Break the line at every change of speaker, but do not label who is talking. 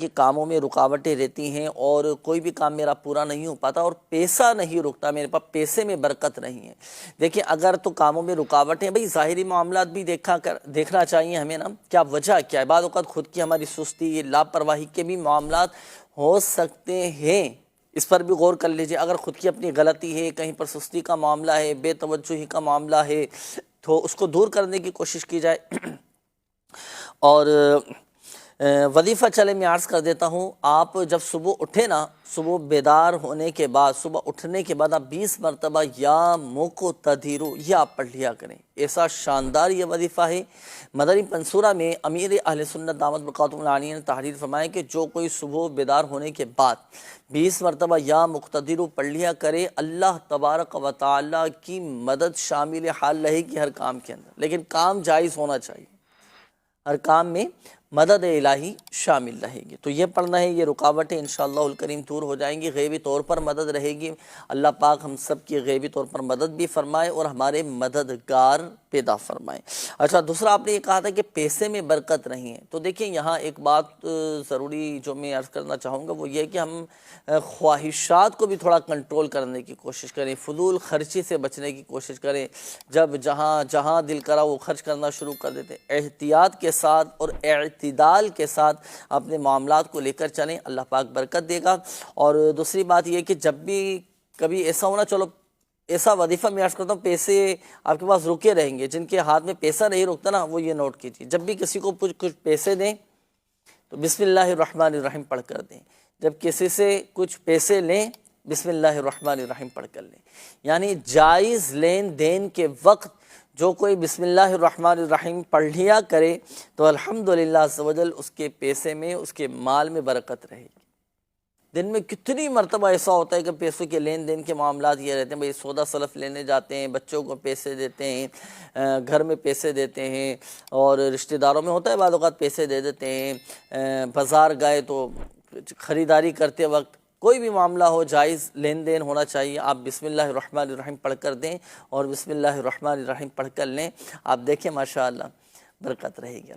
کہ کاموں میں رکاوٹیں رہتی ہیں اور کوئی بھی کام میرا پورا نہیں ہو پاتا اور پیسہ نہیں رکتا، میرے پاس پیسے میں برکت نہیں ہے۔ دیکھیں اگر تو کاموں میں رکاوٹیں، بھئی ظاہری معاملات بھی دیکھنا چاہیے ہمیں نا، کیا وجہ کیا ہے۔ بعض اوقات خود کی ہماری سستی، لاپرواہی کے بھی معاملات ہو سکتے ہیں، اس پر بھی غور کر لیجئے۔ اگر خود کی اپنی غلطی ہے، کہیں پر سستی کا معاملہ ہے، بے توجہی کا معاملہ ہے، تو اس کو دور کرنے کی کوشش کی جائے۔ اور وظیفہ چلے میں عرض کر دیتا ہوں، آپ جب صبح اٹھے نا، صبح بیدار ہونے کے بعد، صبح اٹھنے کے بعد آپ 20 مرتبہ یا مقتدر یہ آپ پڑھ لیا کریں۔ ایسا شاندار یہ وظیفہ ہے۔ مدنی منصورہ میں امیر اہل سنت دامت برکاتہم العالیہ نے تحریر فرمایا کہ جو کوئی صبح بیدار ہونے کے بعد 20 مرتبہ یا مقتدر پڑھ لیا کرے، اللہ تبارک و تعالی کی مدد شامل حال رہے گی ہر کام کے اندر، لیکن کام جائز ہونا چاہیے، ہر کام میں مدد الہی شامل رہے گی۔ تو یہ پڑھنا ہے، یہ رکاوٹیں انشاءاللہ الکریم دور ہو جائیں گی، غیبی طور پر مدد رہے گی۔ اللہ پاک ہم سب کی غیبی طور پر مدد بھی فرمائے اور ہمارے مددگار پیدا فرمائے۔ اچھا، دوسرا آپ نے یہ کہا تھا کہ پیسے میں برکت نہیں ہے، تو دیکھیں یہاں ایک بات ضروری جو میں عرض کرنا چاہوں گا وہ یہ کہ ہم خواہشات کو بھی تھوڑا کنٹرول کرنے کی کوشش کریں، فضول خرچی سے بچنے کی کوشش کریں۔ جب جہاں دل کرا وہ خرچ کرنا شروع کر دیتے ہیں۔ احتیاط کے ساتھ اور اعتدال کے ساتھ اپنے معاملات کو لے کر چلیں، اللہ پاک برکت دے گا۔ اور دوسری بات یہ کہ جب بھی کبھی ایسا ہونا، چلو ایسا وظیفہ میں عرض کرتا ہوں، پیسے آپ کے پاس رکے رہیں گے، جن کے ہاتھ میں پیسہ نہیں رکتا نا، وہ یہ نوٹ کیجیے، جب بھی کسی کو کچھ پیسے دیں تو بسم اللہ الرحمن الرحیم پڑھ کر دیں، جب کسی سے کچھ پیسے لیں بسم اللہ الرحمن الرحیم پڑھ کر لیں۔ یعنی جائز لین دین کے وقت جو کوئی بسم اللہ الرحمن الرحیم پڑھ لیا کرے تو الحمدللہ عز و جل اس کے پیسے میں، اس کے مال میں برکت رہے گی۔ دن میں کتنی مرتبہ ایسا ہوتا ہے کہ پیسوں کے لین دین کے معاملات یہ رہتے ہیں، بھئی سودا سلف لینے جاتے ہیں، بچوں کو پیسے دیتے ہیں، گھر میں پیسے دیتے ہیں، اور رشتہ داروں میں ہوتا ہے بعض اوقات پیسے دے دیتے ہیں، بازار گئے تو خریداری کرتے وقت کوئی بھی معاملہ ہو، جائز لین دین ہونا چاہیے۔ آپ بسم اللہ الرحمن الرحیم پڑھ کر دیں اور بسم اللہ الرحمن الرحیم پڑھ کر لیں، آپ دیکھیں ماشاءاللہ برکت رہے گی۔